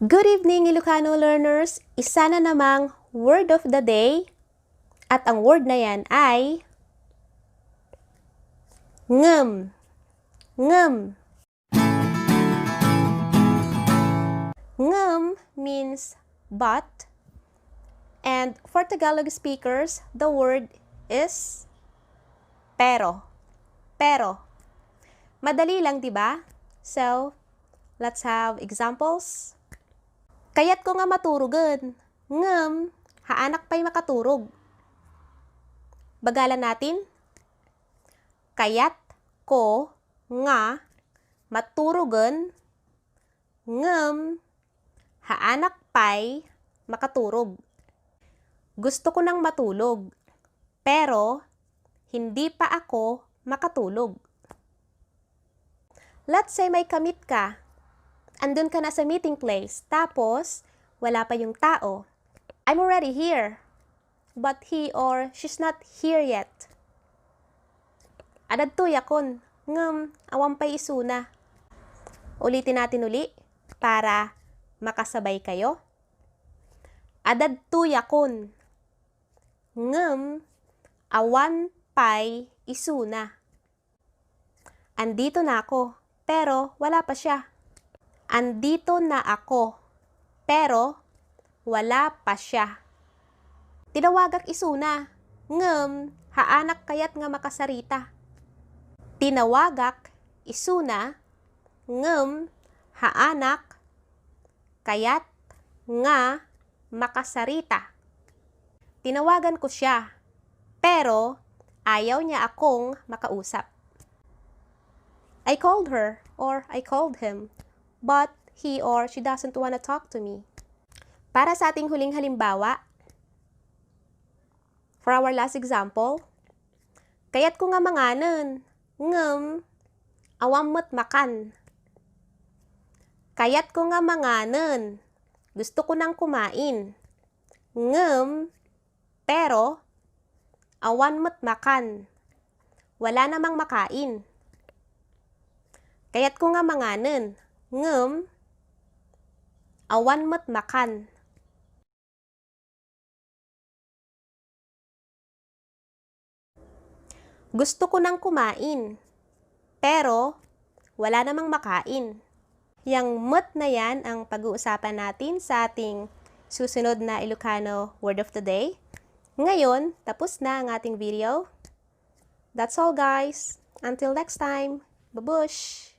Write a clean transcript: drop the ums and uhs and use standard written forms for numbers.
Good evening, Ilocano learners! Isa na namang word of the day at ang word na yan ay ngem. Ngem. Ngem means but, and for Tagalog speakers, the word is pero. Pero. Madali lang, di ba? So, let's have examples. Kayat ko nga maturugan. Ngem, haanak pa'y makaturog. Bagalan natin. Kayat ko nga maturugan. Ngem, haanak pa'y makaturog. Gusto ko nang matulog, pero hindi pa ako makatulog. Let's say may kamit ka. Andun ka na sa meeting place, tapos wala pa yung tao. I'm already here, but he or she's not here yet. Adad to yakon, ngem, awam pa'y isuna. Ulitin natin uli para makasabay kayo. Adad to yakon, ngem, awan pa'y isuna. Andito na ako, pero wala pa siya. Andito na ako, pero wala pa siya. Tinawagak isuna, ngem, haanak kayat nga makasarita. Tinawagak isuna, ngem, haanak kayat nga makasarita. Tinawagan ko siya, pero ayaw niya akong makausap. I called her or I called him, but he or she doesn't wanna talk to me. Para sa ating huling halimbawa, for our last example, kayat ko nga manganan, ngem, awam mo't makan. Kayat ko nga manganan, gusto ko nang kumain. Ngem, pero awan mo't makan. Wala namang makain. Kayat ko nga manganan, ngem, awan mo't makan. Gusto ko nang kumain, pero wala namang makain. Yang mo't na yan ang pag-uusapan natin sa ating susunod na Ilocano Word of the Day. Ngayon, tapos na ang ating video. That's all, guys. Until next time, babush!